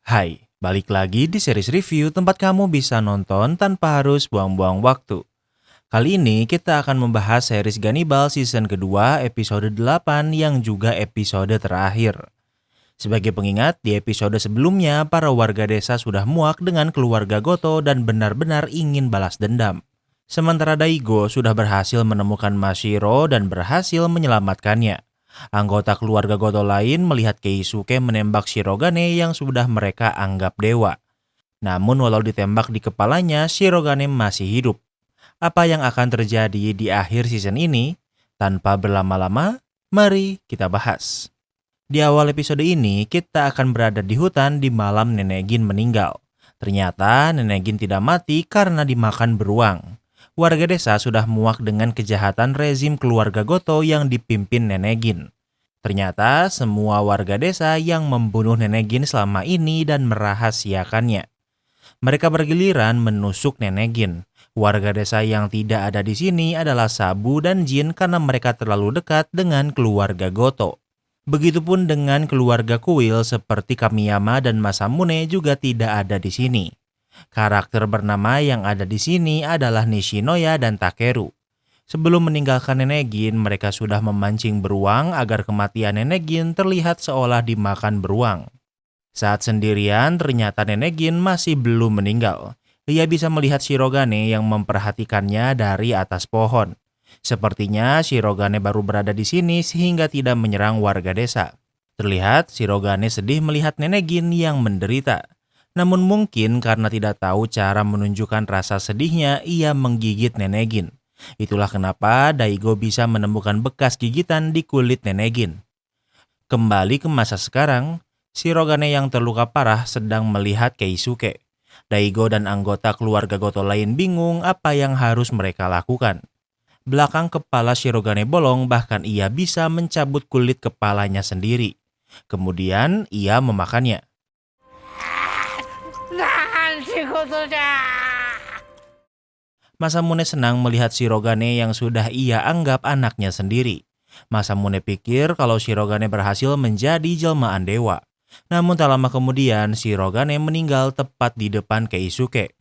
Hai, balik lagi di series review tempat kamu bisa nonton tanpa harus buang-buang waktu. Kali ini kita akan membahas series Gannibal season kedua episode 8 yang juga episode terakhir. Sebagai pengingat, di episode sebelumnya para warga desa sudah muak dengan keluarga Goto dan benar-benar ingin balas dendam. Sementara Daigo sudah berhasil menemukan Mashiro dan berhasil menyelamatkannya. Anggota keluarga Goto lain melihat Keisuke menembak Shirogane yang sudah mereka anggap dewa. Namun walau ditembak di kepalanya, Shirogane masih hidup. Apa yang akan terjadi di akhir season ini? Tanpa berlama-lama, mari kita bahas. Di awal episode ini, kita akan berada di hutan di malam Nenek Gin meninggal. Ternyata Nenek Gin tidak mati karena dimakan beruang. Warga desa sudah muak dengan kejahatan rezim keluarga Goto yang dipimpin Nenek Gin. Ternyata semua warga desa yang membunuh Nenek Gin selama ini dan merahasiakannya. Mereka bergiliran menusuk Nenek Gin. Warga desa yang tidak ada di sini adalah Sabu dan Jin karena mereka terlalu dekat dengan keluarga Goto. Begitupun dengan keluarga kuil seperti Kamiyama dan Masamune juga tidak ada di sini. Karakter bernama yang ada di sini adalah Nishinoya dan Takeru. Sebelum meninggalkan Nenek Gin, mereka sudah memancing beruang agar kematian Nenek Gin terlihat seolah dimakan beruang. Saat sendirian, ternyata Nenek Gin masih belum meninggal. Ia bisa melihat Shirogane yang memperhatikannya dari atas pohon. Sepertinya Shirogane baru berada di sini sehingga tidak menyerang warga desa. Terlihat Shirogane sedih melihat Nenek Gin yang menderita. Namun mungkin karena tidak tahu cara menunjukkan rasa sedihnya, ia menggigit Nenek Gin. Itulah kenapa Daigo bisa menemukan bekas gigitan di kulit Nenek Gin. Kembali ke masa sekarang, Shirogane yang terluka parah sedang melihat Keisuke. Daigo dan anggota keluarga Goto lain bingung apa yang harus mereka lakukan. Belakang kepala Shirogane bolong, bahkan ia bisa mencabut kulit kepalanya sendiri. Kemudian ia memakannya. Masamune senang melihat Shirogane yang sudah ia anggap anaknya sendiri. Masamune pikir kalau Shirogane berhasil menjadi jelmaan dewa. Namun tak lama kemudian Shirogane meninggal tepat di depan Keisuke.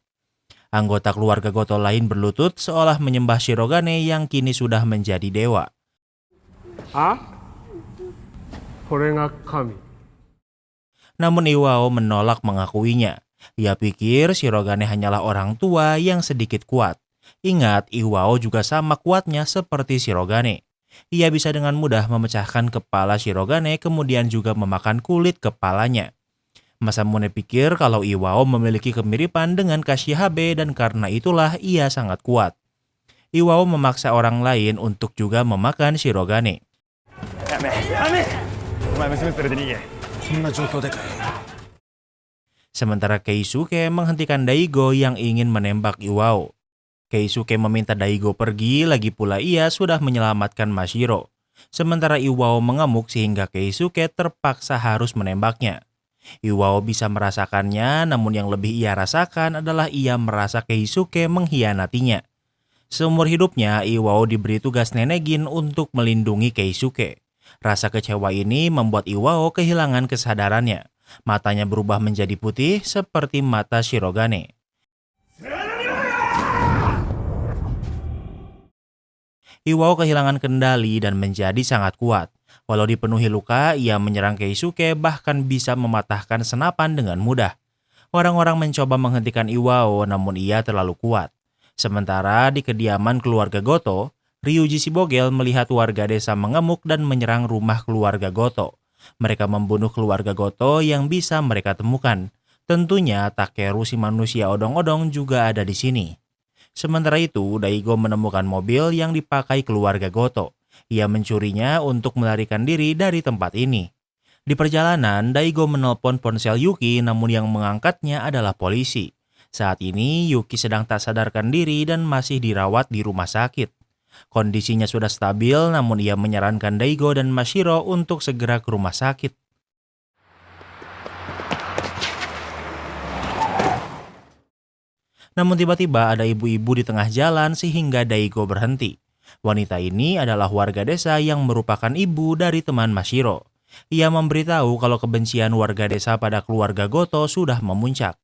Anggota keluarga Goto lain berlutut seolah menyembah Shirogane yang kini sudah menjadi dewa. Namun Iwao menolak mengakuinya. Ia pikir Shirogane hanyalah orang tua yang sedikit kuat. Ingat, Iwao juga sama kuatnya seperti Shirogane. Ia bisa dengan mudah memecahkan kepala Shirogane kemudian juga memakan kulit kepalanya. Masamune pikir kalau Iwao memiliki kemiripan dengan Kashihabe dan karena itulah ia sangat kuat. Iwao memaksa orang lain untuk juga memakan Shirogane. Sementara Keisuke menghentikan Daigo yang ingin menembak Iwao. Keisuke meminta Daigo pergi, lagi pula ia sudah menyelamatkan Mashiro. Sementara Iwao mengamuk sehingga Keisuke terpaksa harus menembaknya. Iwao bisa merasakannya, namun yang lebih ia rasakan adalah ia merasa Keisuke mengkhianatinya. Seumur hidupnya, Iwao diberi tugas Nenek Gin untuk melindungi Keisuke. Rasa kecewa ini membuat Iwao kehilangan kesadarannya. Matanya berubah menjadi putih seperti mata Shirogane. Iwao kehilangan kendali dan menjadi sangat kuat. Walau dipenuhi luka, ia menyerang Keisuke bahkan bisa mematahkan senapan dengan mudah. Orang-orang mencoba menghentikan Iwao namun ia terlalu kuat. Sementara di kediaman keluarga Goto, Ryuji Shibogel melihat warga desa mengemuk dan menyerang rumah keluarga Goto. Mereka membunuh keluarga Goto yang bisa mereka temukan. Tentunya Takeru si manusia odong-odong juga ada di sini. Sementara itu, Daigo menemukan mobil yang dipakai keluarga Goto. Ia mencurinya untuk melarikan diri dari tempat ini. Di perjalanan, Daigo menelpon ponsel Yuki namun yang mengangkatnya adalah polisi. Saat ini, Yuki sedang tak sadarkan diri dan masih dirawat di rumah sakit. Kondisinya sudah stabil namun ia menyarankan Daigo dan Mashiro untuk segera ke rumah sakit. Namun tiba-tiba ada ibu-ibu di tengah jalan sehingga Daigo berhenti. Wanita ini adalah warga desa yang merupakan ibu dari teman Mashiro. Ia memberitahu kalau kebencian warga desa pada keluarga Goto sudah memuncak.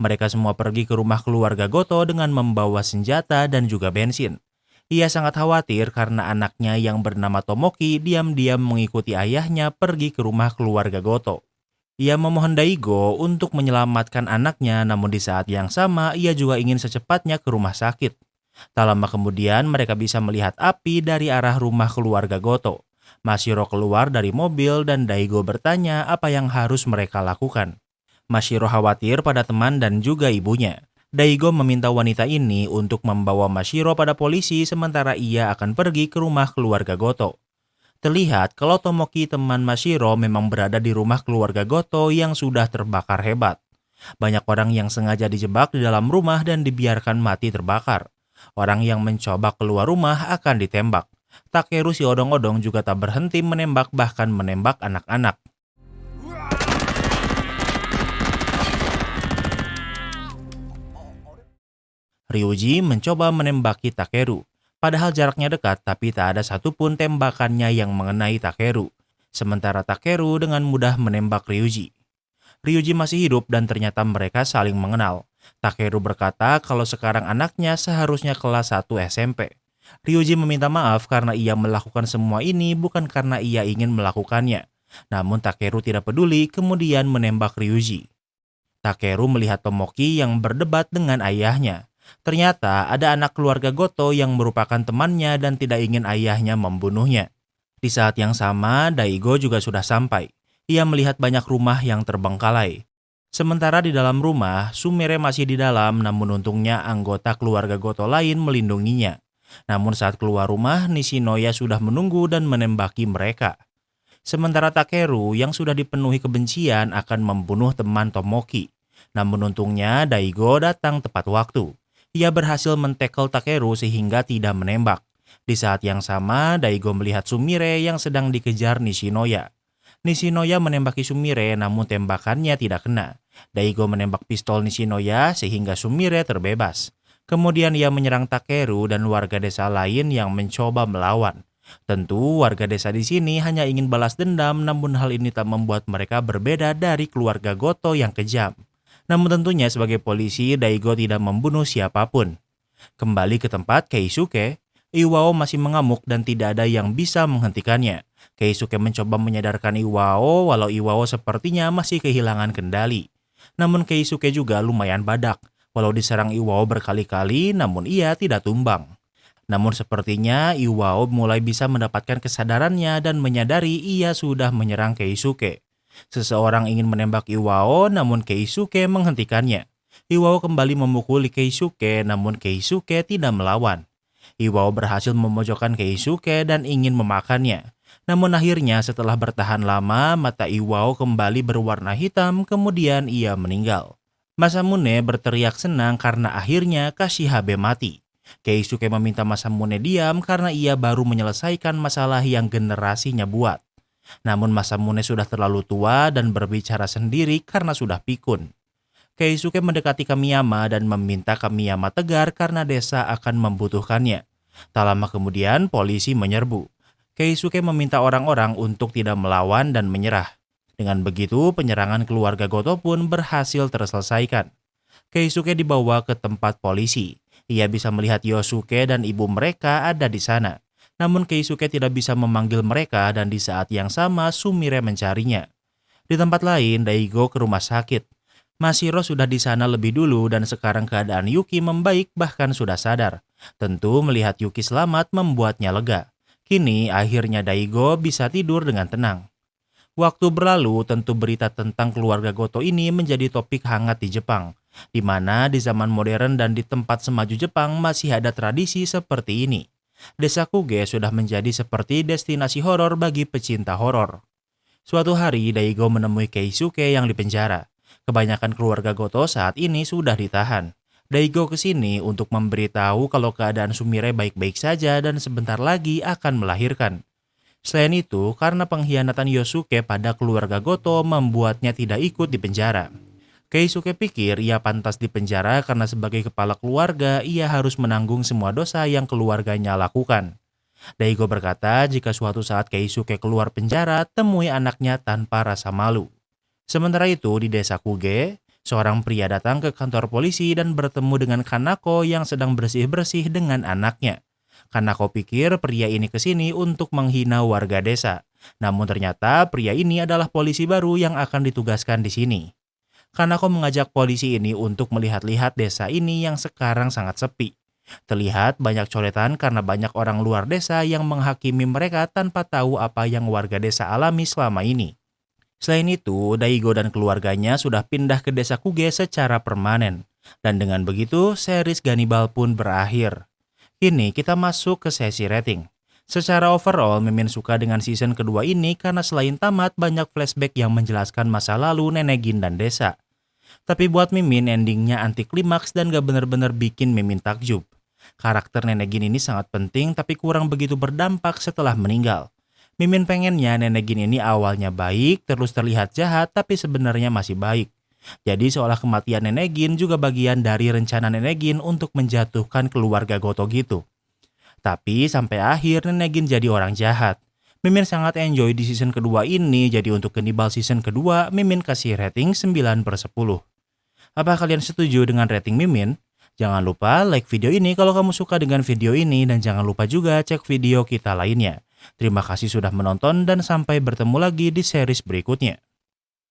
Mereka semua pergi ke rumah keluarga Goto dengan membawa senjata dan juga bensin. Ia sangat khawatir karena anaknya yang bernama Tomoki diam-diam mengikuti ayahnya pergi ke rumah keluarga Goto. Ia memohon Daigo untuk menyelamatkan anaknya, namun di saat yang sama ia juga ingin secepatnya ke rumah sakit. Tak lama kemudian mereka bisa melihat api dari arah rumah keluarga Goto. Mashiro keluar dari mobil dan Daigo bertanya apa yang harus mereka lakukan. Mashiro khawatir pada teman dan juga ibunya. Daigo meminta wanita ini untuk membawa Mashiro pada polisi sementara ia akan pergi ke rumah keluarga Goto. Terlihat kalau Tomoki teman Mashiro memang berada di rumah keluarga Goto yang sudah terbakar hebat. Banyak orang yang sengaja dijebak di dalam rumah dan dibiarkan mati terbakar. Orang yang mencoba keluar rumah akan ditembak. Takeru si odong-odong juga tak berhenti menembak bahkan menembak anak-anak. Ryuji mencoba menembaki Takeru. Padahal jaraknya dekat tapi tak ada satupun tembakannya yang mengenai Takeru. Sementara Takeru dengan mudah menembak Ryuji. Ryuji masih hidup dan ternyata mereka saling mengenal. Takeru berkata kalau sekarang anaknya seharusnya kelas 1 SMP. Ryuji meminta maaf karena ia melakukan semua ini bukan karena ia ingin melakukannya. Namun Takeru tidak peduli kemudian menembak Ryuji. Takeru melihat Tomoki yang berdebat dengan ayahnya. Ternyata ada anak keluarga Goto yang merupakan temannya dan tidak ingin ayahnya membunuhnya. Di saat yang sama, Daigo juga sudah sampai. Ia melihat banyak rumah yang terbengkalai. Sementara di dalam rumah, Sumire masih di dalam namun untungnya anggota keluarga Goto lain melindunginya. Namun saat keluar rumah, Nishinoya sudah menunggu dan menembaki mereka. Sementara Takeru yang sudah dipenuhi kebencian akan membunuh teman Tomoki. Namun untungnya Daigo datang tepat waktu. Ia berhasil mentekel Takeru sehingga tidak menembak. Di saat yang sama, Daigo melihat Sumire yang sedang dikejar Nishinoya. Nishinoya menembaki Sumire namun tembakannya tidak kena. Daigo menembak pistol Nishinoya sehingga Sumire terbebas. Kemudian ia menyerang Takeru dan warga desa lain yang mencoba melawan. Tentu warga desa di sini hanya ingin balas dendam namun hal ini tak membuat mereka berbeda dari keluarga Goto yang kejam. Namun tentunya sebagai polisi, Daigo tidak membunuh siapapun. Kembali ke tempat Keisuke, Iwao masih mengamuk dan tidak ada yang bisa menghentikannya. Keisuke mencoba menyadarkan Iwao walau Iwao sepertinya masih kehilangan kendali. Namun Keisuke juga lumayan badak. Walau diserang Iwao berkali-kali namun ia tidak tumbang. Namun sepertinya Iwao mulai bisa mendapatkan kesadarannya dan menyadari ia sudah menyerang Keisuke. Seseorang ingin menembak Iwao namun Keisuke menghentikannya. Iwao kembali memukuli Keisuke namun Keisuke tidak melawan. Iwao berhasil memojokkan Keisuke dan ingin memakannya. Namun akhirnya setelah bertahan lama mata Iwao kembali berwarna hitam kemudian ia meninggal. Masamune berteriak senang karena akhirnya Kashihabe mati. Keisuke meminta Masamune diam karena ia baru menyelesaikan masalah yang generasinya buat. Namun Masamune sudah terlalu tua dan berbicara sendiri karena sudah pikun. Keisuke mendekati Kamiyama dan meminta Kamiyama tegar karena desa akan membutuhkannya. Tak lama kemudian polisi menyerbu. Keisuke meminta orang-orang untuk tidak melawan dan menyerah. Dengan begitu penyerangan keluarga Goto pun berhasil terselesaikan. Keisuke dibawa ke tempat polisi. Ia bisa melihat Yosuke dan ibu mereka ada di sana. Namun Keisuke tidak bisa memanggil mereka dan di saat yang sama Sumire mencarinya. Di tempat lain, Daigo ke rumah sakit. Mashiro sudah di sana lebih dulu dan sekarang keadaan Yuki membaik bahkan sudah sadar. Tentu melihat Yuki selamat membuatnya lega. Kini akhirnya Daigo bisa tidur dengan tenang. Waktu berlalu tentu berita tentang keluarga Goto ini menjadi topik hangat di Jepang. Di mana di zaman modern dan di tempat semaju Jepang masih ada tradisi seperti ini. Desa Kuge sudah menjadi seperti destinasi horor bagi pecinta horor. Suatu hari Daigo menemui Keisuke yang dipenjara. Kebanyakan keluarga Goto saat ini sudah ditahan. Daigo kesini untuk memberitahu kalau keadaan Sumire baik-baik saja dan sebentar lagi akan melahirkan. Selain itu, karena pengkhianatan Yosuke pada keluarga Goto membuatnya tidak ikut di penjara. Keisuke pikir ia pantas dipenjara karena sebagai kepala keluarga ia harus menanggung semua dosa yang keluarganya lakukan. Daigo berkata jika suatu saat Keisuke keluar penjara, temui anaknya tanpa rasa malu. Sementara itu di desa Kuge, seorang pria datang ke kantor polisi dan bertemu dengan Kanako yang sedang bersih-bersih dengan anaknya. Kanako pikir pria ini kesini untuk menghina warga desa. Namun ternyata pria ini adalah polisi baru yang akan ditugaskan di sini. Kanako mengajak polisi ini untuk melihat-lihat desa ini yang sekarang sangat sepi. Terlihat banyak coretan karena banyak orang luar desa yang menghakimi mereka tanpa tahu apa yang warga desa alami selama ini. Selain itu, Daigo dan keluarganya sudah pindah ke desa Kuge secara permanen. Dan dengan begitu, series Ganibal pun berakhir. Kini kita masuk ke sesi rating. Secara overall, Mimin suka dengan season kedua ini karena selain tamat, banyak flashback yang menjelaskan masa lalu Nenek Gin dan desa. Tapi buat Mimin, endingnya anti klimaks dan gak bener-bener bikin Mimin takjub. Karakter Nenek Gin ini sangat penting tapi kurang begitu berdampak setelah meninggal. Mimin pengennya Nenek Gin ini awalnya baik, terus terlihat jahat tapi sebenarnya masih baik. Jadi seolah kematian Nenek Gin juga bagian dari rencana Nenek Gin untuk menjatuhkan keluarga Goto gitu. Tapi sampai akhir Nenek Gin jadi orang jahat. Mimin sangat enjoy di season kedua ini, jadi untuk Ganibal season kedua, Mimin kasih rating 9/10. Apa kalian setuju dengan rating Mimin? Jangan lupa like video ini kalau kamu suka dengan video ini dan jangan lupa juga cek video kita lainnya. Terima kasih sudah menonton dan sampai bertemu lagi di series berikutnya.